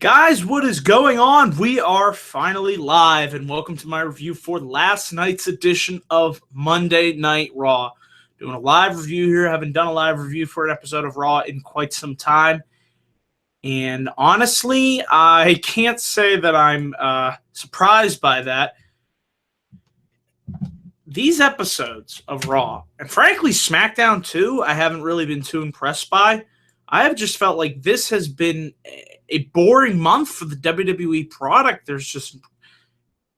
Guys, what is going on? We are finally live, and welcome to my review for last night's edition of Monday Night Raw. Doing a live review here. Haven't done a live review for an episode of Raw in quite some time. And honestly, I can't say that I'm surprised by that. These episodes of Raw, and frankly SmackDown too, I haven't really been too impressed by. I have just felt like this has been a boring month for the WWE product. There's just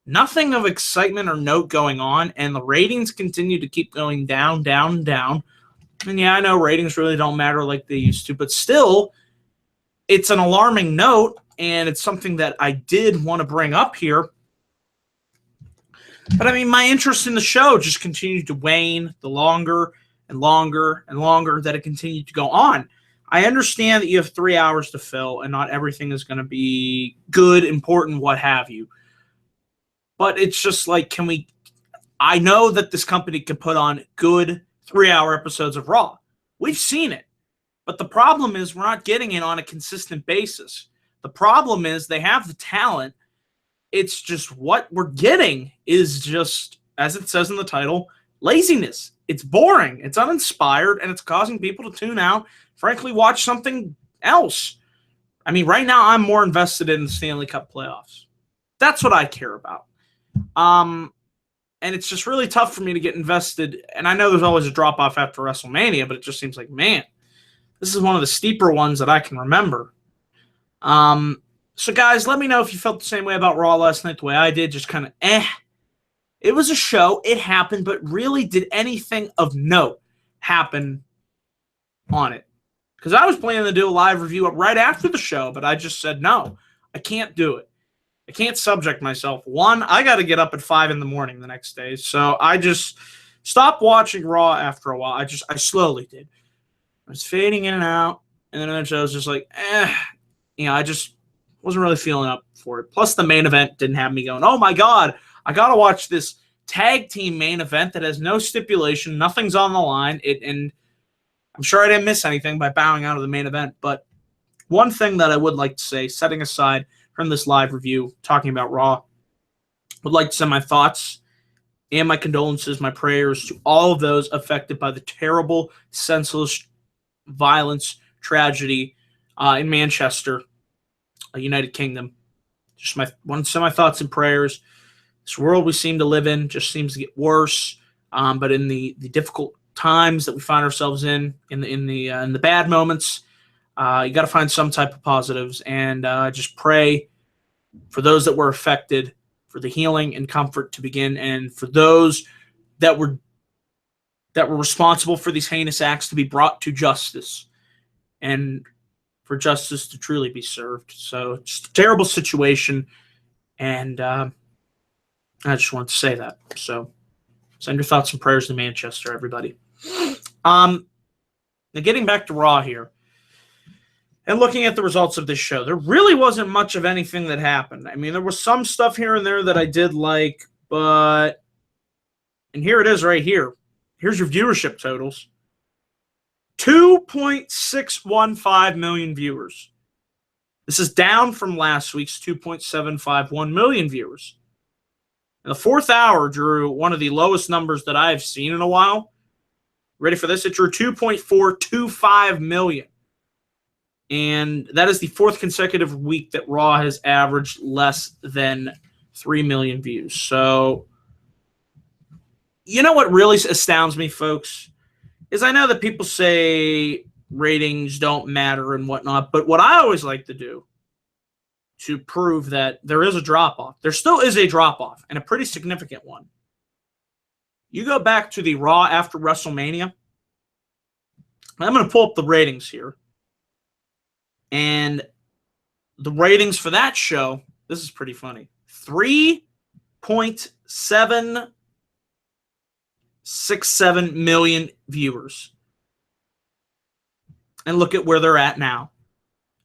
nothing of excitement or note going on, and the ratings continue to keep going down, down, down. And yeah, I know ratings really don't matter like they used to, but still, it's an alarming note, and it's something that I did want to bring up here. But I mean, my interest in the show just continued to wane the longer and longer and longer that it continued to go on. I understand that you have 3 hours to fill and not everything is going to be good, important, what have you. But it's just like, I know that this company can put on good 3-hour episodes of Raw. We've seen it. But the problem is we're not getting it on a consistent basis. The problem is they have the talent. It's just what we're getting is just, as it says in the title, laziness. It's boring. It's uninspired, and it's causing people to tune out. Frankly, watch something else. I mean, right now I'm more invested in the Stanley Cup playoffs. That's what I care about. And it's just really tough for me to get invested. And I know there's always a drop-off after WrestleMania, but it just seems like, man, this is one of the steeper ones that I can remember. So, guys, let me know if you felt the same way about Raw last night the way I did. Just kind of, It was a show. It happened, but really did anything of note happen on it? Because I was planning to do a live review right after the show, but I just said, no, I can't do it. I can't subject myself. One, I got to get up at 5 in the morning the next day. So I just stopped watching Raw after a while. I slowly did. I was fading in and out. And then eventually I was just like, I just wasn't really feeling up for it. Plus the main event didn't have me going, oh my God, I got to watch this tag team main event that has no stipulation. Nothing's on the line. And I'm sure I didn't miss anything by bowing out of the main event, but one thing that I would like to say, setting aside from this live review, talking about Raw, would like to send my thoughts and my condolences, my prayers to all of those affected by the terrible, senseless violence, tragedy in Manchester, United Kingdom. Just want to send my thoughts and prayers. This world we seem to live in just seems to get worse, but in the difficult times that we find ourselves in the bad moments, you got to find some type of positives, and just pray for those that were affected, for the healing and comfort to begin, and for those that were responsible for these heinous acts to be brought to justice, and for justice to truly be served. So just a terrible situation, and I just wanted to say that. So send your thoughts and prayers to Manchester, everybody. Now getting back to Raw here and looking at the results of this show, there really wasn't much of anything that happened. I mean, there was some stuff here and there that I did like, and here it is right here. Here's your viewership totals. 2.615 million viewers. This is down from last week's 2.751 million viewers. And the fourth hour drew one of the lowest numbers that I've seen in a while. Ready for this? It drew 2.425 million. And that is the fourth consecutive week that Raw has averaged less than 3 million views. So, you know what really astounds me, folks, is I know that people say ratings don't matter and whatnot, but what I always like to do to prove that there is a drop-off, there still is a drop-off, and a pretty significant one. You go back to the Raw after WrestleMania. I'm going to pull up the ratings here. And the ratings for that show, this is pretty funny, 3.767 million viewers. And look at where they're at now,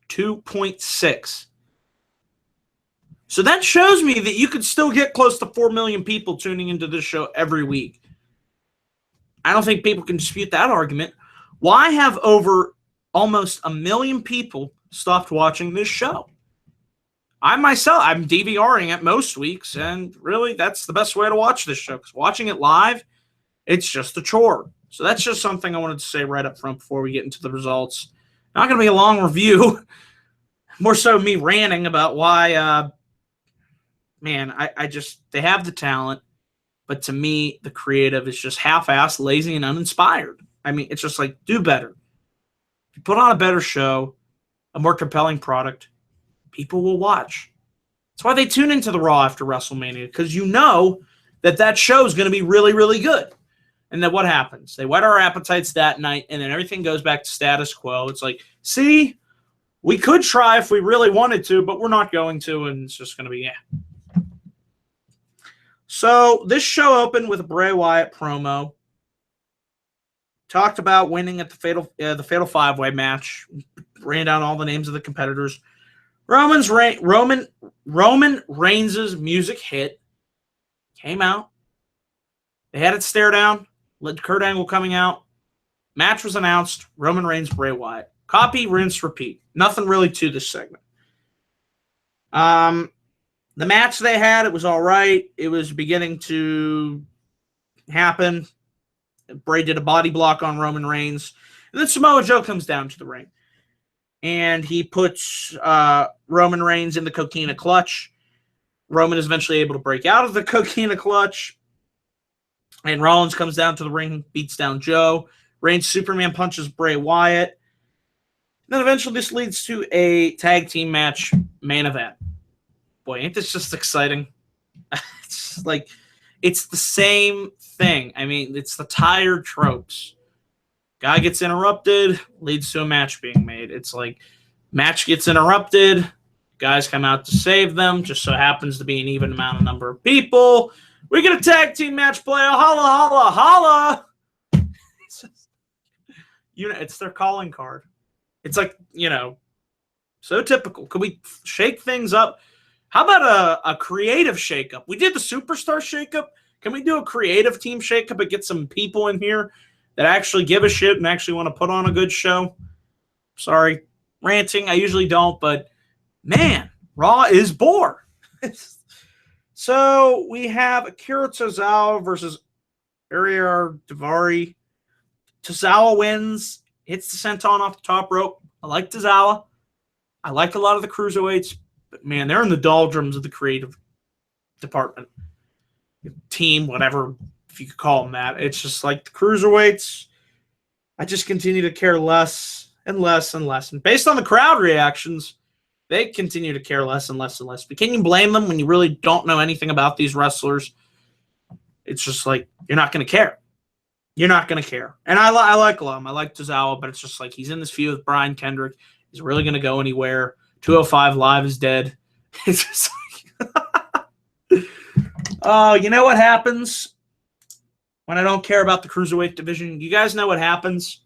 2.6. So that shows me that you could still get close to 4 million people tuning into this show every week. I don't think people can dispute that argument. Why have over almost 1 million people stopped watching this show? I'm DVRing it most weeks, and really that's the best way to watch this show, because watching it live, it's just a chore. So that's just something I wanted to say right up front before we get into the results. Not going to be a long review, more so me ranting about why, I just, they have the talent, but to me, the creative is just half-assed, lazy, and uninspired. I mean, it's just like, do better. If you put on a better show, a more compelling product, people will watch. That's why they tune into the Raw after WrestleMania, because you know that show is going to be really, really good. And then what happens? They whet our appetites that night, and then everything goes back to status quo. It's like, see, we could try if we really wanted to, but we're not going to, and it's just going to be, yeah. So this show opened with a Bray Wyatt promo. Talked about winning at the Fatal 5-Way match. Ran down all the names of the competitors. Roman Reigns' music hit. Came out. They had it stare down. Led Kurt Angle coming out. Match was announced. Roman Reigns, Bray Wyatt. Copy, rinse, repeat. Nothing really to this segment. The match they had, it was all right. It was beginning to happen. Bray did a body block on Roman Reigns. And then Samoa Joe comes down to the ring. And he puts Roman Reigns in the Coquina clutch. Roman is eventually able to break out of the Coquina clutch. And Rollins comes down to the ring, beats down Joe. Reigns Superman punches Bray Wyatt. And then eventually this leads to a tag team match main event. Boy, ain't this just exciting? It's like, it's the same thing. I mean, it's the tired tropes. Guy gets interrupted, leads to a match being made. It's like, match gets interrupted, guys come out to save them, just so happens to be an even amount of number of people. We get a tag team match play, holla, holla, holla. It's their calling card. It's like, so typical. Could we shake things up? How about a creative shakeup? We did the superstar shakeup. Can we do a creative team shakeup and get some people in here that actually give a shit and actually want to put on a good show? Sorry, ranting. I usually don't, but man, Raw is bore. So we have Akira Tozawa versus Ariar Daivari. Tozawa wins, hits the senton off the top rope. I like Tozawa. I like a lot of the cruiserweights, but man, they're in the doldrums of the creative department. Team, whatever, if you could call them that. It's just like the cruiserweights, I just continue to care less and less and less. And based on the crowd reactions, they continue to care less and less and less. But can you blame them when you really don't know anything about these wrestlers? It's just like, you're not going to care. You're not going to care. And I like a lot of them. I like Tozawa, but it's just like, he's in this feud with Brian Kendrick. He's really going to go anywhere. 205 Live is dead. It's just like, you know what happens when I don't care about the cruiserweight division? You guys know what happens?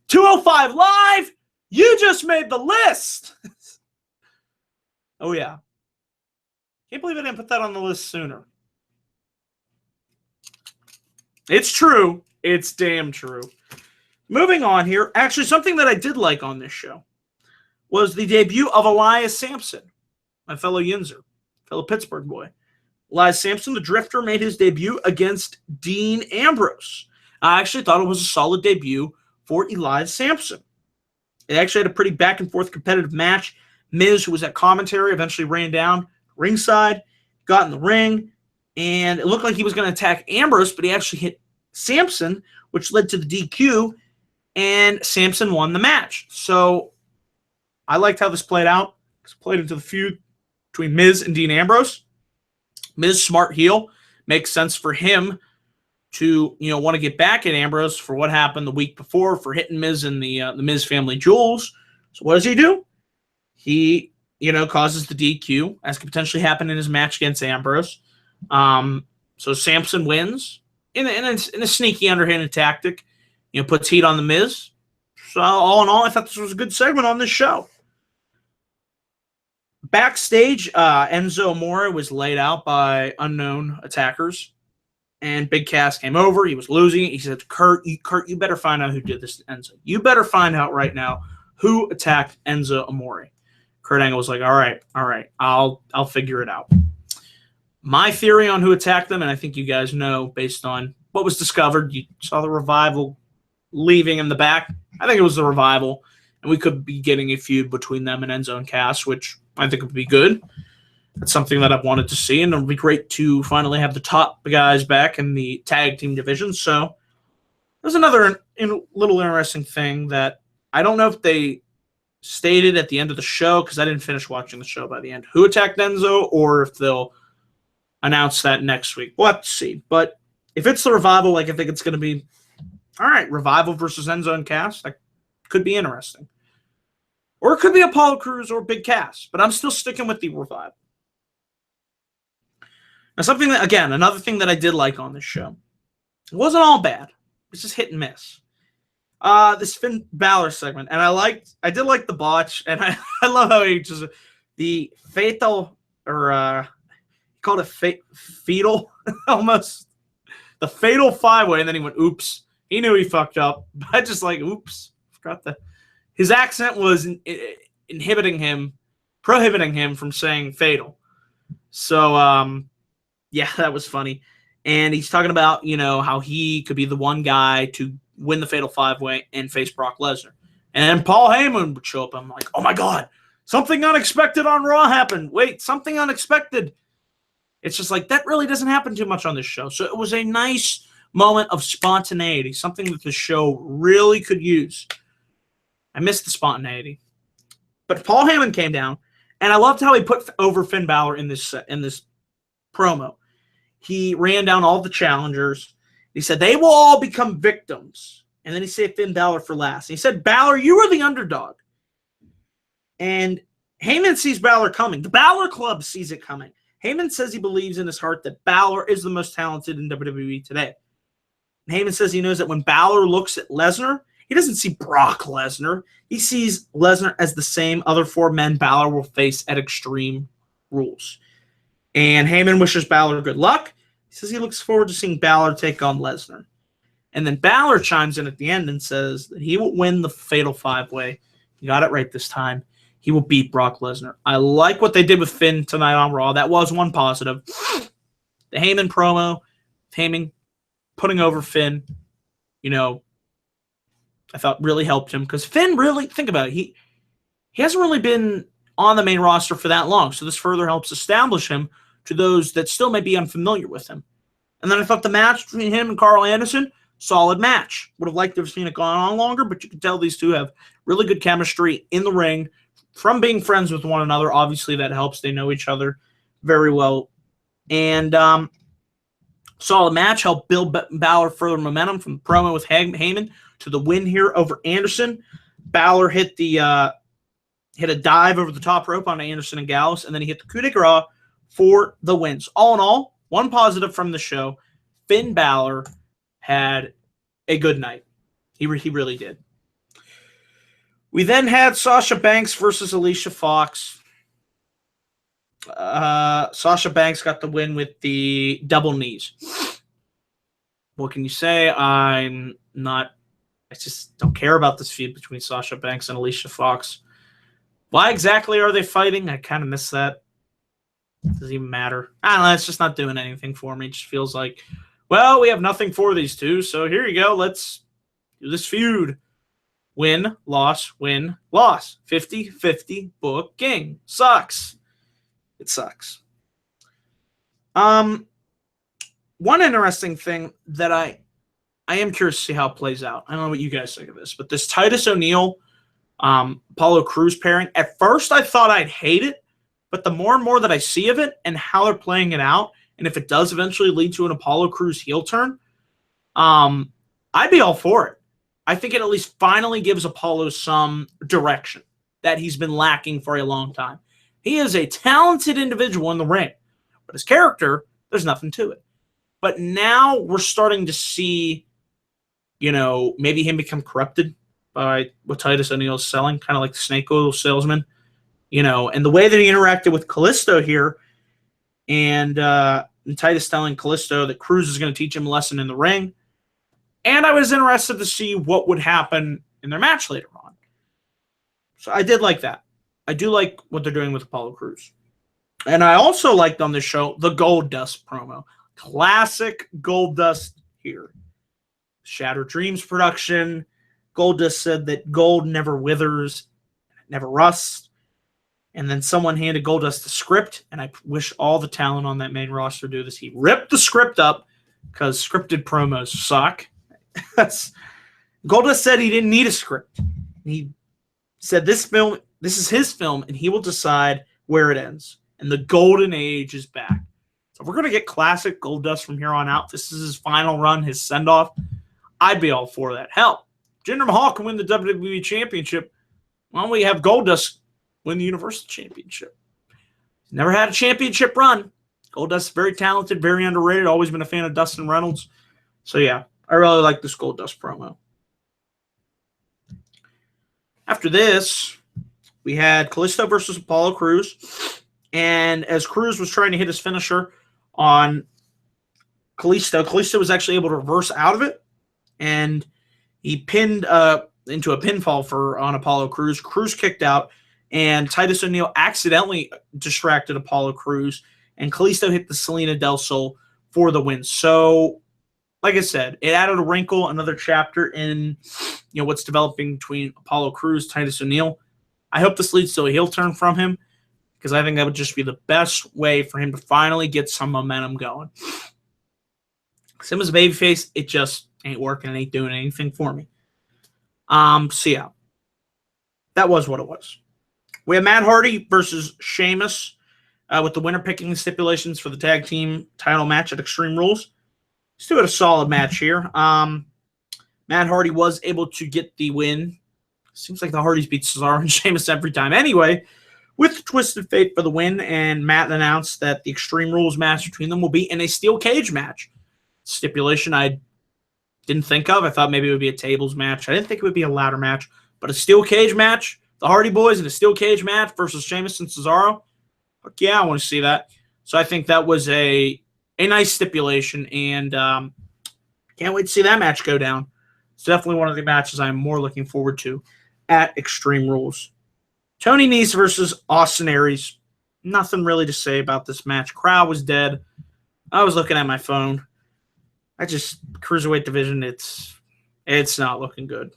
205 Live, you just made the list. Oh, yeah. Can't believe I didn't put that on the list sooner. It's true. It's damn true. Moving on here. Actually, something that I did like on this show was the debut of Elias Sampson, my fellow Yinzer, fellow Pittsburgh boy. Elias Sampson, the Drifter, made his debut against Dean Ambrose. I actually thought it was a solid debut for Elias Sampson. It actually had a pretty back-and-forth competitive match. Miz, who was at commentary, eventually ran down ringside, got in the ring, and it looked like he was going to attack Ambrose, but he actually hit Sampson, which led to the DQ, and Sampson won the match. So I liked how this played out. It played into the feud between Miz and Dean Ambrose. Miz, smart heel, makes sense for him to want to get back at Ambrose for what happened the week before for hitting Miz in the Miz family jewels. So what does he do? He causes the DQ, as could potentially happen in his match against Ambrose. So Sampson wins in a sneaky underhanded tactic. Puts heat on the Miz. So all in all, I thought this was a good segment on this show. Backstage, Enzo Amore was laid out by unknown attackers, and Big Cass came over. He was losing it. He said, Kurt, you better find out who did this to Enzo. You better find out right now who attacked Enzo Amore. Kurt Angle was like, all right, I'll figure it out. My theory on who attacked them, and I think you guys know based on what was discovered, you saw the Revival leaving in the back. I think it was the Revival, and we could be getting a feud between them and Enzo and Cass, which I think would be good. That's something that I've wanted to see, and it would be great to finally have the top guys back in the tag team division. So there's another little interesting thing that I don't know if they stated at the end of the show, because I didn't finish watching the show by the end, who attacked Enzo, or if they'll announce that next week. We'll have to see. But if it's the Revival, like I think it's going to be, all right, Revival versus Enzo and Cass, that could be interesting. Or it could be Apollo Crews or Big Cass, but I'm still sticking with the Revival. Now, something that, again, another thing that I did like on this show, it wasn't all bad. It's just hit and miss. This Finn Balor segment, and I did like the botch, and I love how he just, the fatal, or he called it fetal, almost, the fatal five-way, and then he went, oops. He knew he fucked up, but just like, oops, forgot that. His accent was prohibiting him from saying fatal. So, yeah, that was funny. And he's talking about, how he could be the one guy to win the Fatal 5-Way and face Brock Lesnar. And then Paul Heyman would show up. I'm like, oh my God, something unexpected on Raw happened. Wait, something unexpected. It's just like, that really doesn't happen too much on this show. So it was a nice moment of spontaneity, something that the show really could use. I missed the spontaneity. But Paul Heyman came down, and I loved how he put over Finn Balor in this promo. He ran down all the challengers. He said, they will all become victims. And then he saved Finn Balor for last. He said, Balor, you are the underdog. And Heyman sees Balor coming. The Balor Club sees it coming. Heyman says he believes in his heart that Balor is the most talented in WWE today. And Heyman says he knows that when Balor looks at Lesnar, he doesn't see Brock Lesnar. He sees Lesnar as the same other four men Balor will face at Extreme Rules. And Heyman wishes Balor good luck. He says he looks forward to seeing Balor take on Lesnar. And then Balor chimes in at the end and says that he will win the Fatal 5-Way. You got it right this time. He will beat Brock Lesnar. I like what they did with Finn tonight on Raw. That was one positive. The Heyman promo, Heyman putting over Finn, I thought really helped him, because Finn really, think about it, he hasn't really been on the main roster for that long, so this further helps establish him to those that still may be unfamiliar with him. And then I thought the match between him and Carl Anderson, solid match. Would have liked to have seen it go on longer, but you can tell these two have really good chemistry in the ring from being friends with one another. Obviously, that helps. They know each other very well. And solid match helped build Balor further momentum from the promo with Heyman to the win here over Anderson. Balor hit a dive over the top rope on Anderson and Gallows, and then he hit the coup de grace for the wins. All in all, one positive from the show, Finn Balor had a good night. He really did. We then had Sasha Banks versus Alicia Fox. Sasha Banks got the win with the double knees. What can you say? I just don't care about this feud between Sasha Banks and Alicia Fox. Why exactly are they fighting? I kind of miss that. Doesn't even matter. I don't know. It's just not doing anything for me. It just feels like, well, we have nothing for these two, so here you go. Let's do this feud. Win, loss, win, loss. 50-50 booking. Sucks. It sucks. One interesting thing that I am curious to see how it plays out. I don't know what you guys think of this, but this Titus O'Neil, Apollo Crews pairing, at first I thought I'd hate it, but the more and more that I see of it and how they're playing it out, and if it does eventually lead to an Apollo Crews heel turn, I'd be all for it. I think it at least finally gives Apollo some direction that he's been lacking for a long time. He is a talented individual in the ring, but his character, there's nothing to it. But now we're starting to see, maybe him become corrupted by what Titus O'Neil is selling, kind of like the snake oil salesman, and the way that he interacted with Kalisto here, and Titus telling Kalisto that Crews is going to teach him a lesson in the ring. And I was interested to see what would happen in their match later on. So I did like that. I do like what they're doing with Apollo Crews. And I also liked on this show the Goldust promo. Classic Goldust here. Shattered Dreams production. Goldust said that gold never withers, never rusts. And then someone handed Goldust the script, and I wish all the talent on that main roster do this. He ripped the script up because scripted promos suck. Goldust said he didn't need a script. He said this is his film, and he will decide where it ends. And the golden age is back. So if we're going to get classic Goldust from here on out, this is his final run, his send-off, I'd be all for that. Hell, Jinder Mahal can win the WWE Championship. Why don't we have Goldust win the Universal Championship? He's never had a championship run. Goldust, very talented, very underrated. Always been a fan of Dustin Reynolds. So yeah, I really like this Goldust promo. After this, we had Kalisto versus Apollo Crews. And as Crews was trying to hit his finisher on Kalisto was actually able to reverse out of it. And he pinned into a pinfall on Apollo Crews. Crews kicked out, and Titus O'Neil accidentally distracted Apollo Crews, and Kalisto hit the Selena Del Sol for the win. So, like I said, it added a wrinkle, another chapter in what's developing between Apollo Crews, Titus O'Neil. I hope this leads to a heel turn from him, because I think that would just be the best way for him to finally get some momentum going. Him as a babyface, it just ain't working, ain't doing anything for me. So yeah, that was what it was. We have Matt Hardy versus Sheamus, with the winner picking the stipulations for the tag team title match at Extreme Rules. Still had a solid match here. Matt Hardy was able to get the win. Seems like the Hardys beat Cesaro and Sheamus every time. Anyway, with Twisted Fate for the win, and Matt announced that the Extreme Rules match between them will be in a steel cage match. Stipulation I didn't think of. I thought maybe it would be a tables match. I didn't think it would be a ladder match, but a steel cage match. The Hardy Boys in a steel cage match versus Sheamus and Cesaro. Fuck yeah, I want to see that. So I think that was a nice stipulation, and can't wait to see that match go down. It's definitely one of the matches I'm more looking forward to at Extreme Rules. Tony Nese versus Austin Aries. Nothing really to say about this match. Crowd was dead. I was looking at my phone. Cruiserweight division, it's not looking good.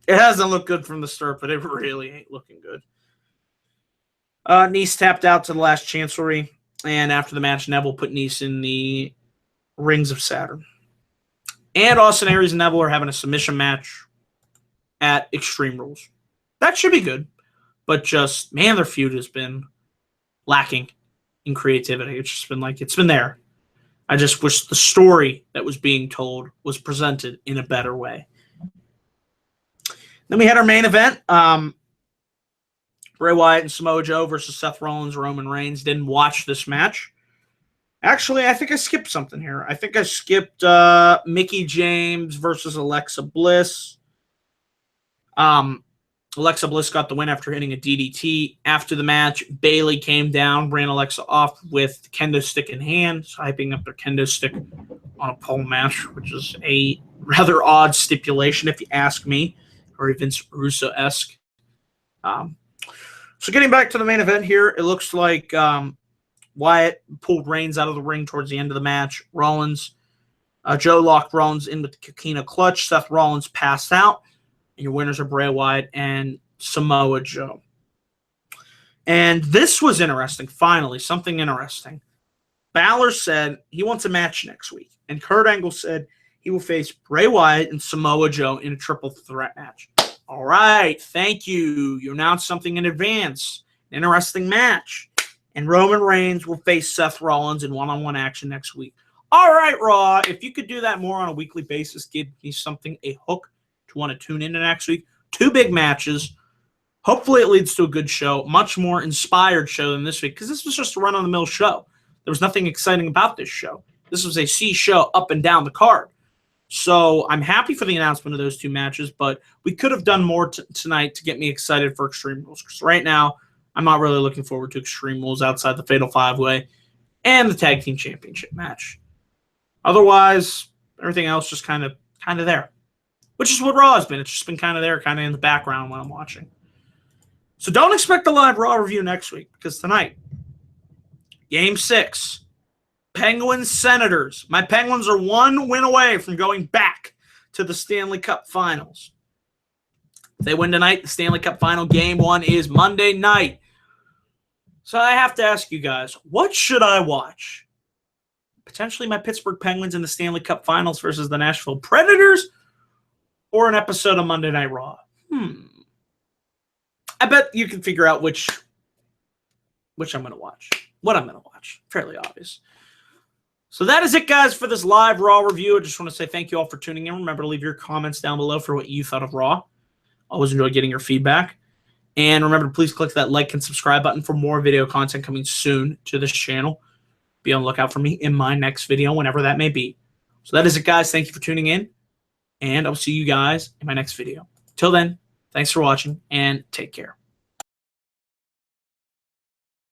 It hasn't looked good from the start, but it really ain't looking good. Nese tapped out to the last Chancellery, and after the match, Neville put Nese in the Rings of Saturn. And Austin Aries and Neville are having a submission match at Extreme Rules. That should be good, but just, man, their feud has been lacking in creativity. It's just been it's been there. I just wish the story that was being told was presented in a better way. Then we had our main event. Bray Wyatt and Samoa Joe versus Seth Rollins, Roman Reigns. Didn't watch this match. Actually, I think I skipped something here. I think I skipped Mickie James versus Alexa Bliss. Alexa Bliss got the win after hitting a DDT. After the match, Bayley came down, ran Alexa off with the kendo stick in hand, hyping up their kendo stick on a pole match, which is a rather odd stipulation, if you ask me, or Vince Russo-esque. So getting back to the main event here, it looks like Wyatt pulled Reigns out of the ring towards the end of the match. Joe locked Rollins in with the Coquina clutch. Seth Rollins passed out. And your winners are Bray Wyatt and Samoa Joe. And this was interesting, finally, something interesting. Balor said he wants a match next week. And Kurt Angle said he will face Bray Wyatt and Samoa Joe in a triple threat match. All right, thank you. You announced something in advance. An interesting match. And Roman Reigns will face Seth Rollins in one-on-one action next week. All right, Raw, if you could do that more on a weekly basis, give me something, a hook to want to tune in next week. 2 big matches. Hopefully it leads to a good show, much more inspired show than this week, because this was just a run-of-the-mill show. There was nothing exciting about this show. This was a C show up and down the card. So I'm happy for the announcement of those 2 matches, but we could have done more tonight to get me excited for Extreme Rules, because right now I'm not really looking forward to Extreme Rules outside the Fatal 5-Way and the Tag Team Championship match. Otherwise, everything else just kind of there. Which is what Raw has been. It's just been kind of there, kind of in the background when I'm watching. So don't expect a live Raw review next week because tonight, Game 6, Penguins-Senators. My Penguins are 1 win away from going back to the Stanley Cup Finals. If they win tonight, the Stanley Cup Final Game 1 is Monday night. So I have to ask you guys, what should I watch? Potentially my Pittsburgh Penguins in the Stanley Cup Finals versus the Nashville Predators, or an episode of Monday Night Raw? I bet you can figure out which I'm going to watch. What I'm going to watch. Fairly obvious. So that is it, guys, for this live Raw review. I just want to say thank you all for tuning in. Remember to leave your comments down below for what you thought of Raw. Always enjoy getting your feedback. And remember to please click that like and subscribe button for more video content coming soon to this channel. Be on the lookout for me in my next video, whenever that may be. So that is it, guys. Thank you for tuning in. And I'll see you guys in my next video. Till then, thanks for watching, and take care.